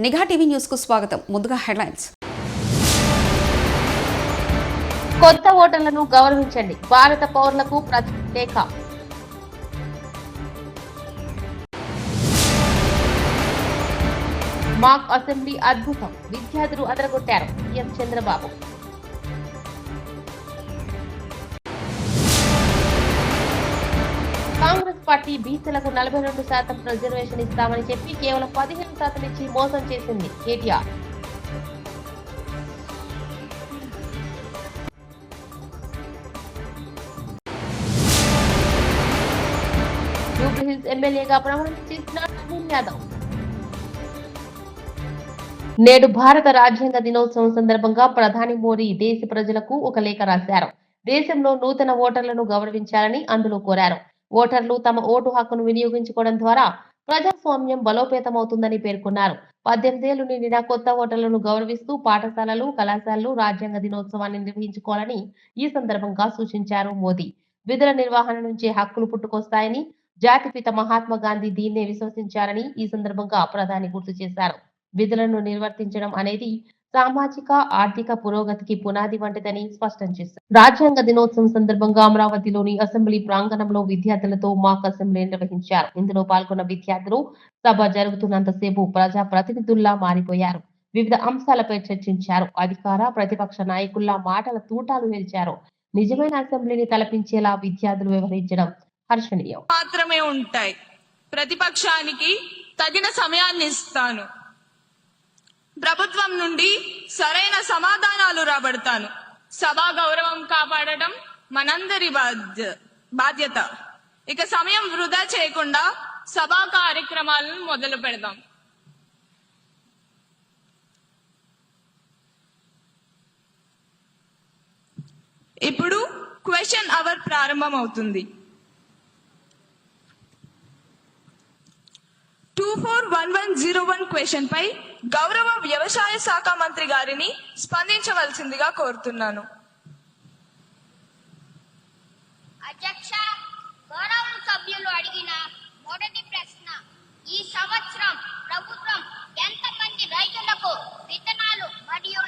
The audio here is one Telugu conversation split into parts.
నిఘా టీవీ న్యూస్ కు స్వాగతం. ముందుగా హెడ్లైన్స్. కొత్త ఓటర్లను గౌరవించండి. భారత పౌరులకు ప్రత్యేక మాక్ అసెంబ్లీ అద్భుతం. విద్యార్థులు అదరగొట్టారు. సీఎం చంద్రబాబు. కాంగ్రెస్ పార్టీ బీసీలకు 42% రిజర్వేషన్ ఇస్తామని చెప్పి కేవలం 15% ఇచ్చి మోసం చేసింది కేటీఆర్. జూబ్లీహిల్స్ ఎమ్మెల్యేగా ప్రమాణం చేసిన నవీన్ యాదవ్. నేడు భారత రాజ్యాంగ దినోత్సవం సందర్భంగా ప్రధాని మోడీ దేశ ప్రజలకు ఒక లేఖ రాశారు. దేశంలో నూతన ఓటర్లను గౌరవించాలని అందులో కోరారు. ఓటర్లు తమ ఓటు హక్కును వినియోగించుకోవడం ద్వారా ప్రజాస్వామ్యం బలోపేతమవుతుందని పేర్కొన్నారు. 18 ఏళ్లు నిండిన కొత్త ఓటర్లను గౌరవిస్తూ పాఠశాలలు, కళాశాలలు రాజ్యాంగ దినోత్సవాన్ని నిర్వహించుకోవాలని ఈ సందర్భంగా సూచించారు మోదీ. విధుల నిర్వహణ నుంచే హక్కులు పుట్టుకొస్తాయని, జాతిపిత మహాత్మా గాంధీ దీన్నే విశ్వసించారని ఈ సందర్భంగా ప్రధాని గుర్తు చేశారు. విధులను నిర్వర్తించడం అనేది సామాజిక, ఆర్థిక పురోగతికి పునాది వంటిదని స్పష్టం చేశారు. రాజ్యాంగ దినోత్సవం సందర్భంగా అమరావతిలోని అసెంబ్లీ ప్రాంగణంలో విద్యార్థులతో మాక్ అసెంబ్లీ నిర్వహించారు. ఇందులో పాల్గొన్న విద్యార్థులు సభ జరుగుతున్నంతసేపు ప్రజా ప్రతినిధుల్లా మారిపోయారు. వివిధ అంశాలపై చర్చించారు. అధికార, ప్రతిపక్ష నాయకుల్లా మాటల తూటాలు నిలిచారు. నిజమైన అసెంబ్లీని తలపించేలా విద్యార్థులు వ్యవహరించడం హర్షణీయం. మాత్రమే ఉంటాయి. ప్రతిపక్షానికి తగిన సమయాన్ని ఇస్తాను. ప్రభుత్వం నుండి సరైన సమాధానాలు రాబడతాను. సభా గౌరవం కాపాడటం మనందరి బాధ్యత. ఇక సమయం వృధా చేయకుండా సభా కార్యక్రమాలను మొదలు పెడదాం. ఇప్పుడు క్వశ్చన్ అవర్ ప్రారంభం అవుతుంది. 241101 క్వశ్చన్ పై గౌరవ వ్యవసాయ శాఖ మంత్రి గారిని స్పందించవలసిందిగా కోరుతున్నాను. అధ్యక్ష, గౌరవ సభ్యులు అడిగిన మొదటి ప్రశ్న, ఈ సంవత్సరం ప్రభుత్వం ఎంతమంది రైతులకు విత్తనాలు మరియు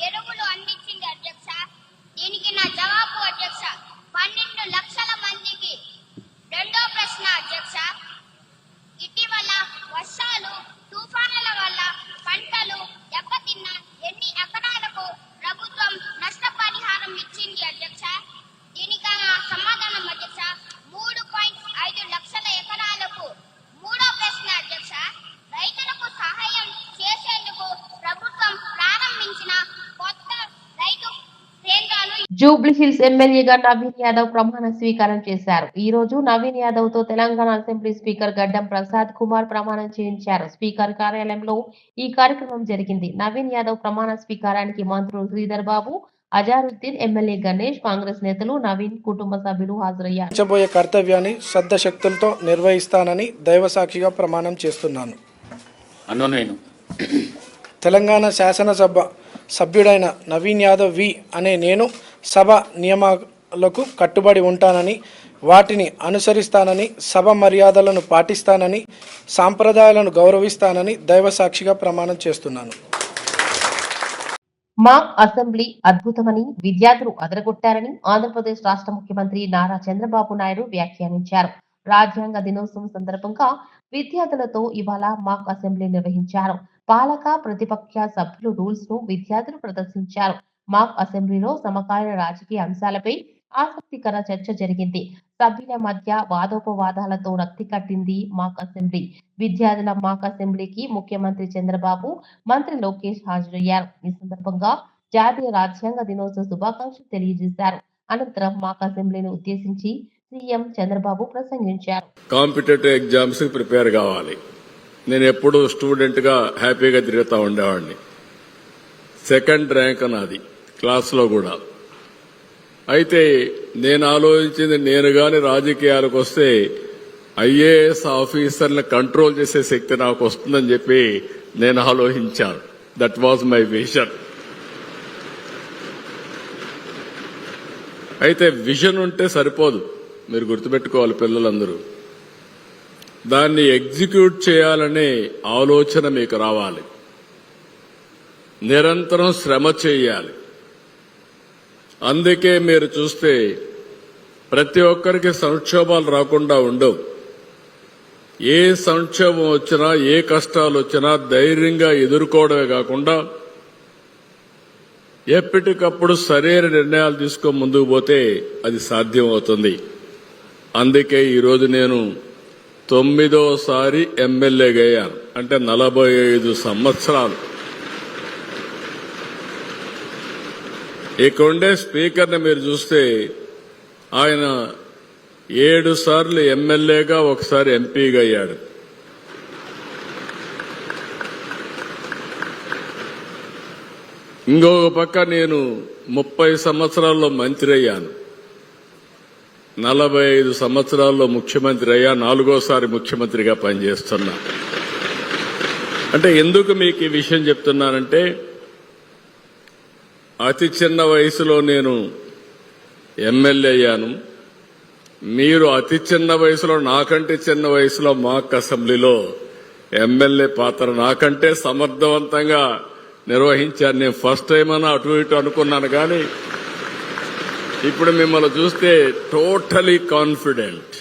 ఎరువులు అందించింది అధ్యక్ష? దీనికి నా జవాబు అధ్యక్ష, 12 లక్షల మందికి. రెండో ప్రశ్న అధ్యక్ష, ఇటీవల వర్షాలు, తుఫానుల వల్ల పంటలు దెబ్బతిన్న ఎన్ని ఎకరాలకు ప్రభుత్వం నష్టపరిహారం ఇచ్చింది అధ్యక్ష? దీనికి సమాధానం అధ్యక్ష, 3.5 లక్షల ఎకరాలకు. మూడో ప్రశ్న అధ్యక్ష, రైతులకు సహాయం చేసేందుకు ప్రభుత్వం ప్రారంభించిన కొత్త రైతు కేంద్రాలు. జూబ్లీహిల్స్ ఎమ్మెల్యేగా నవీన్ యాదవ్ ప్రమాణ స్వీకారం చేశారు. ఈ రోజు నవీన్ యాదవ్ తో తెలంగాణ అసెంబ్లీ స్పీకర్ గడ్డం ప్రసాద్ కుమార్ ప్రమాణం చేయించారు. స్పీకర్ కార్యాలయంలో ఈ కార్యక్రమం జరిగింది. నవీన్ యాదవ్ ప్రమాణ స్వీకారానికి మంత్రులు శ్రీధర్ బాబు, అజారుద్దీన్, ఎమ్మెల్యే గణేష్, కాంగ్రెస్ నేతలు, నవీన్ కుటుంబ సభ్యులు హాజరయ్యారు. చేయబోయే కర్తవ్యాన్ని శ్రద్ధశక్తులతో నిర్వహిస్తానని దైవ సాక్షిగా ప్రమాణం చేస్తున్నాను. తెలంగాణ శాసనసభ సభ్యుడైన నవీన్ యాదవ్ వి అనే నేను సభ నియమాలకు కట్టుబడి ఉంటానని, వాటిని అనుసరిస్తానని, సభ మర్యాదలను పాటిస్తానని, సాంప్రదాయాలను గౌరవిస్తానని దైవ సాక్షిగా ప్రమాణం చేస్తున్నాను. మాక్ అసెంబ్లీ అద్భుతమని, విద్యార్థులు అదరగొట్టారని ఆంధ్రప్రదేశ్ రాష్ట్ర ముఖ్యమంత్రి నారా చంద్రబాబు నాయుడు వ్యాఖ్యానించారు. రాజ్యాంగ దినోత్సవం సందర్భంగా విద్యార్థులతో ఇవాళ మాక్ అసెంబ్లీ నిర్వహించారు. పాలక, ప్రతిపక్ష సభ్యులు రూల్స్ ను విద్యార్థులు ప్రదర్శించారు. మాక్ అసెంబ్లీలో సమకాలీన రాజకీయ అంశాలపై ఆసక్తికర చర్చ జరిగింది. సభ్యుల మధ్య వాదోపవాదాలతో రక్తి కట్టింది మాక్ అసెంబ్లీ. విద్యార్థుల మాక్ అసెంబ్లీకి ముఖ్యమంత్రి చంద్రబాబు, మంత్రి లోకేష్ హాజరయ్యారు. ఈ సందర్భంగా జాతీయ రాజ్యాంగ దినోత్సవ శుభాకాంక్షలు తెలియజేశారు. అనంతరం మాక్ అసెంబ్లీని ఉద్దేశించి సీఎం చంద్రబాబు ప్రసంగించారు. కాంపిటేటివ్ ఎగ్జామ్స్ కి ప్రిపేర్ కావాలి. నేను ఎప్పుడు స్టూడెంట్ గా హ్యాపీగా తిరుగుతూ ఉండేవాడిని. సెకండ్ ర్యాంక్ నాది క్లాస్లో కూడా. అయితే నేను ఆలోచించింది, నేను గాని రాజకీయాలకు వస్తే ఐఏఎస్ ఆఫీసర్ని కంట్రోల్ చేసే శక్తి నాకు వస్తుందని చెప్పి నేను ఆలోచించాను. That was my vision. అయితే విజన్ ఉంటే సరిపోదు, మీరు గుర్తుపెట్టుకోవాలి పిల్లలందరూ. దాన్ని ఎగ్జిక్యూట్ చేయాలనే ఆలోచన మీకు రావాలి. నిరంతరం శ్రమ చేయాలి. అందుకే మీరు చూస్తే ప్రతి ఒక్కరికి సంక్షోభాలు రాకుండా ఉండవు. ఏ సంక్షోభం వచ్చినా, ఏ కష్టాలు వచ్చినా ధైర్యంగా ఎదుర్కోవడమే కాకుండా ఎప్పటికప్పుడు సరైన నిర్ణయాలు తీసుకొని ముందుకు పోతే అది సాధ్యమవుతుంది. అందుకే ఈరోజు నేను 9వ ఎమ్మెల్యేగా అయ్యాను. అంటే 45 సంవత్సరాలు. ఇక్కడుండే స్పీకర్ని మీరు చూస్తే ఆయన 7 సార్లు ఎమ్మెల్యేగా, ఒకసారి ఎంపీగా అయ్యాడు. ఇంకొక పక్క నేను 30 సంవత్సరాల్లో మంత్రి అయ్యాను. 45 సంవత్సరాల్లో ముఖ్యమంత్రి అయ్యా. 4వ ముఖ్యమంత్రిగా పనిచేస్తున్నా. అంటే ఎందుకు మీకు ఈ విషయం చెప్తున్నానంటే, అతి చిన్న వయసులో నేను ఎమ్మెల్యే అయ్యాను. మీరు అతి చిన్న వయసులో, నాకంటే చిన్న వయసులో మాక్ అసెంబ్లీలో ఎమ్మెల్యే పాత్ర నాకంటే సమర్థవంతంగా నిర్వహించాను. నేను ఫస్ట్ టైం అన్నా అటు ఇటు అనుకున్నాను, కానీ ఇప్పుడు మిమ్మల్ని చూస్తే టోటలీ కాన్ఫిడెంట్.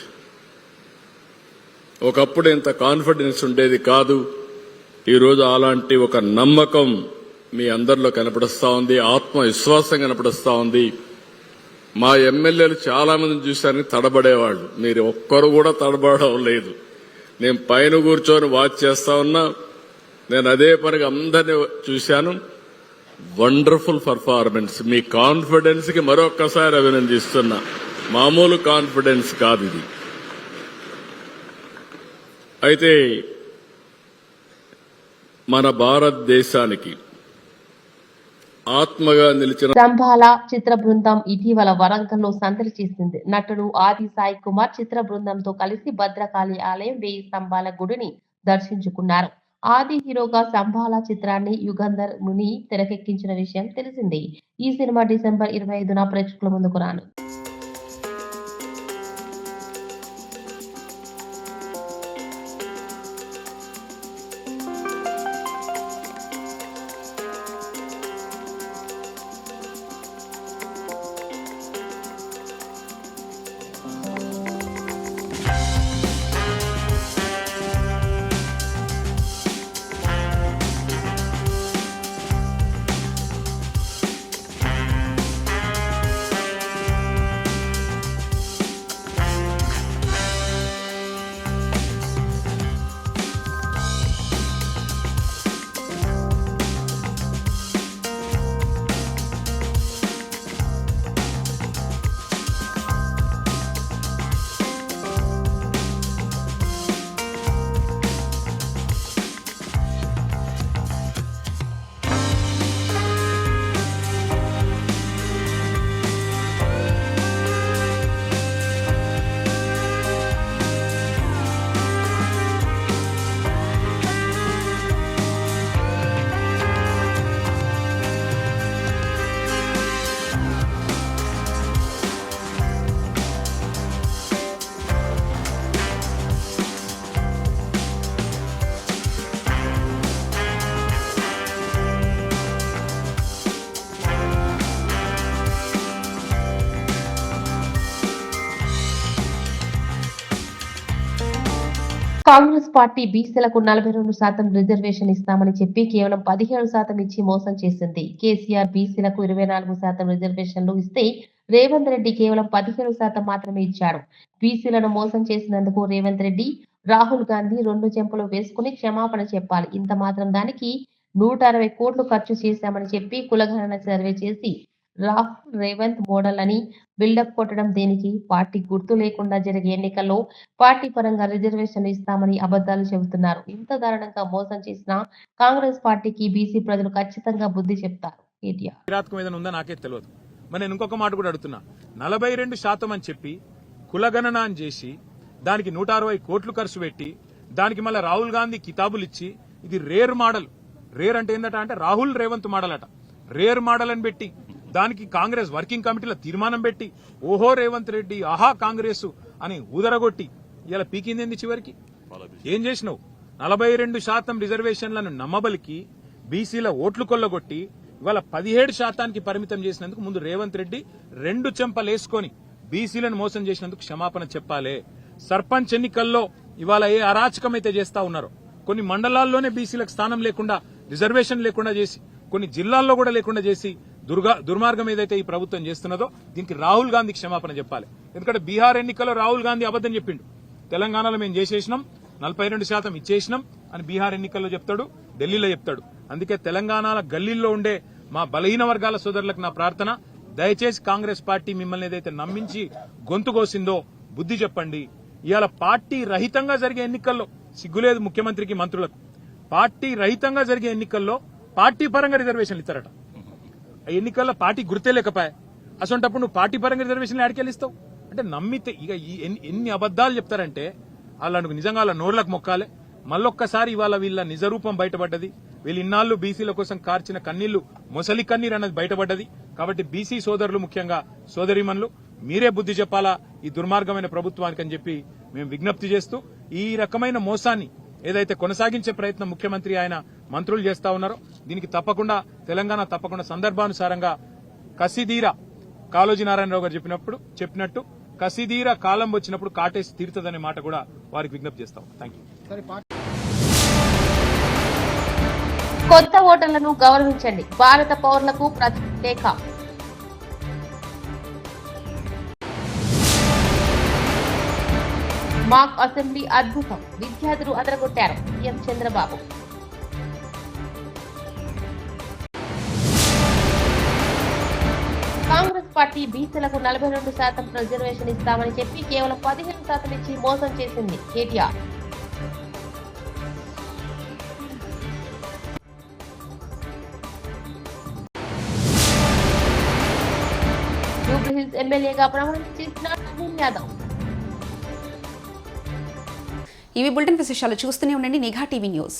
ఒకప్పుడు ఇంత కాన్ఫిడెన్స్ ఉండేది కాదు. ఈరోజు అలాంటి ఒక నమ్మకం మీ అందరిలో కనపడుస్తా ఉంది, ఆత్మవిశ్వాసం కనపడుస్తా ఉంది. మా ఎమ్మెల్యేలు చాలా మందిని చూశారని తడబడేవాళ్ళు. మీరు ఒక్కరు కూడా తడబడడం లేదు. నేను పైన కూర్చొని వాచ్ చేస్తా ఉన్నా. నేను అదే పనిగా అందరినీ చూశాను. Wonderful performance. మీ కాన్ఫిడెన్స్ కి మరొక్కసారి అభినందిస్తున్నా. మామూలు కాన్ఫిడెన్స్ కాదు ఇది. అయితే మన భారతదేశానికి ఆత్మగా నిలిచిన సంబాల చిత్ర బృందం ఇటీవల వరంగల్లో సందడి చేసింది. నటుడు ఆది సాయి కుమార్ చిత్ర బృందంతో కలిసి భద్రకాళి ఆలయం 1000 స్తంభాల గుడిని దర్శించుకున్నారు. ఆది హీరోగా సంబాల చిత్రాన్ని యుగంధర్ ముని తెరకెక్కించిన విషయం తెలిసిందే. ఈ సినిమా డిసెంబర్ 25న ప్రేక్షకుల ముందుకు రాను. కాంగ్రెస్ పార్టీ బీసీలకు 42% రిజర్వేషన్ ఇస్తామని చెప్పి కేవలం 17% ఇచ్చి మోసం చేసింది. కేసీఆర్ బీసీలకు 24% రిజర్వేషన్లు ఇస్తే రేవంత్ రెడ్డి కేవలం 17% మాత్రమే ఇచ్చాడు. బీసీలను మోసం చేసినందుకు రేవంత్ రెడ్డి, రాహుల్ గాంధీ 2 చెంపలు వేసుకుని క్షమాపణ చెప్పాలి. ఇంత మాత్రం దానికి 160 కోట్లు ఖర్చు చేశామని చెప్పి కులగణన సర్వే చేసి రాహుల్ రేవంత్ మోడల్ అని బిల్డప్ కొట్టడం దేనికి? పార్టీ గుర్తు లేకుండా జరిగే ఎన్నికల్లో పార్టీ పరంగా రిజర్వేషన్లు ఇస్తామని అబద్ధాలు చెబుతున్నారు. ఇంత దారుణంగా మోసం చేసిన కాంగ్రెస్ పార్టీకి బీసీ ప్రజలు ఖచ్చితంగా బుద్ధి చెప్తారు. ఉందా నాకే తెలియదు. మరి నేను ఇంకొక మాట కూడా అడుగుతున్నా. 42% అని చెప్పి కులగణన అని చేసి దానికి 160 కోట్లు ఖర్చు పెట్టి దానికి మళ్ళీ రాహుల్ గాంధీ కితాబులు ఇచ్చి ఇది రేర్ మోడల్. రేర్ అంటే ఏంటంటే అంటే రాహుల్ రేవంత్ మోడల్ అట. రేర్ మోడల్ అని పెట్టి దానికి కాంగ్రెస్ వర్కింగ్ కమిటీలో తీర్మానం పెట్టి ఓహో రేవంత్ రెడ్డి ఆహా కాంగ్రెస్ అని ఊదరగొట్టి ఇలా పీకింది చివరికి ఏం చేసినావు? 42% రిజర్వేషన్లను నమ్మబలికి బీసీల ఓట్లు కొల్లగొట్టి ఇవాళ 17% పరిమితం చేసినందుకు ముందు రేవంత్ రెడ్డి 2 చెంపలేసుకొని బీసీలను మోసం చేసినందుకు క్షమాపణ చెప్పాలి. సర్పంచ్ ఎన్నికల్లో ఇవాళ ఏ అరాచకం అయితే చేస్తా ఉన్నారో, కొన్ని మండలాల్లోనే బీసీలకు స్థానం లేకుండా, రిజర్వేషన్ లేకుండా చేసి, కొన్ని జిల్లాల్లో కూడా లేకుండా చేసి దుర్మార్గం ఏదైతే ఈ ప్రభుత్వం చేస్తున్నదో దీనికి రాహుల్ గాంధీ క్షమాపణ చెప్పాలి. ఎందుకంటే బీహార్ ఎన్నికల్లో రాహుల్ గాంధీ అబద్దం చెప్పిండు. తెలంగాణలో మేము చేసేసినాం, 42% ఇచ్చేసినాం అని బీహార్ ఎన్నికల్లో చెప్తాడు, ఢిల్లీలో చెప్తాడు. అందుకే తెలంగాణ గల్లీల్లో ఉండే మా బలహీన వర్గాల సోదరులకు నా ప్రార్థన, దయచేసి కాంగ్రెస్ పార్టీ మిమ్మల్ని ఏదైతే నమ్మించి గొంతు కోసిందో బుద్ధి చెప్పండి. ఇవాళ పార్టీ రహితంగా జరిగే ఎన్నికల్లో సిగ్గులేదు ముఖ్యమంత్రికి, మంత్రులకు. పార్టీ రహితంగా జరిగే ఎన్నికల్లో పార్టీ పరంగా రిజర్వేషన్లు ఇస్తారట. ఆ ఎన్నికల్లో పార్టీ గుర్తే లేకపోయా. అసొంటప్పుడు నువ్వు పార్టీ పరంగా రిజర్వేషన్లు ఆడికెళ్ళిస్తావు అంటే నమ్మితే ఇక ఎన్ని అబద్దాలు చెప్తారంటే వాళ్ళకు నిజంగా వాళ్ళ నోర్లకు మొక్కాలే. మళ్ళొక్కసారి ఇవాళ వీళ్ళ నిజరూపం బయటపడ్డది. వీళ్ళు ఇన్నాళ్లు బీసీల కోసం కార్చిన కన్నీళ్లు మొసలి కన్నీరు అన్నది బయటపడ్డది. కాబట్టి బీసీ సోదరులు, ముఖ్యంగా సోదరీమణులు, మీరే బుద్ధి చెప్పాలా ఈ దుర్మార్గమైన ప్రభుత్వానికి అని చెప్పి మేము విజ్ఞప్తి చేస్తూ, ఈ రకమైన మోసాన్ని ఏదైతే కొనసాగించే ప్రయత్నం ముఖ్యమంత్రి ఆయన మంత్రులు చేస్తా ఉన్నారో దీనికి తప్పకుండా తెలంగాణ సందర్భానుసారంగా కసిదీరా, కాళోజీ నారాయణరావు గారు చెప్పినట్టు కసిదీరా కాలం వచ్చినప్పుడు కాటేసి తీరుతుందనే మాట కూడా వారికి విజ్ఞప్తి చేస్తాం. Thank you. కొత్త ఓటర్లను గౌరవించండి. భారత పౌరులకు ప్రత్యేక మాక్ అసెంబ్లీ అద్భుతం, విద్యార్థులు అదరగొట్టారు. సీఎం చంద్రబాబు. కాంగ్రెస్ పార్టీ బీసీలకు 42% రిజర్వేషన్ ఇస్తామని చెప్పి కేవలం 15% ఇచ్చి మోసం చేసింది కేటీఆర్. జూబ్లీహిల్స్ ఎమ్మెల్యేగా ప్రమాణం చేసిన నవీన్ యాదవ్. ఇవి బులెటిన్ విశేషాలు. చూస్తూనే ఉండండి నిఘా టీవీ న్యూస్.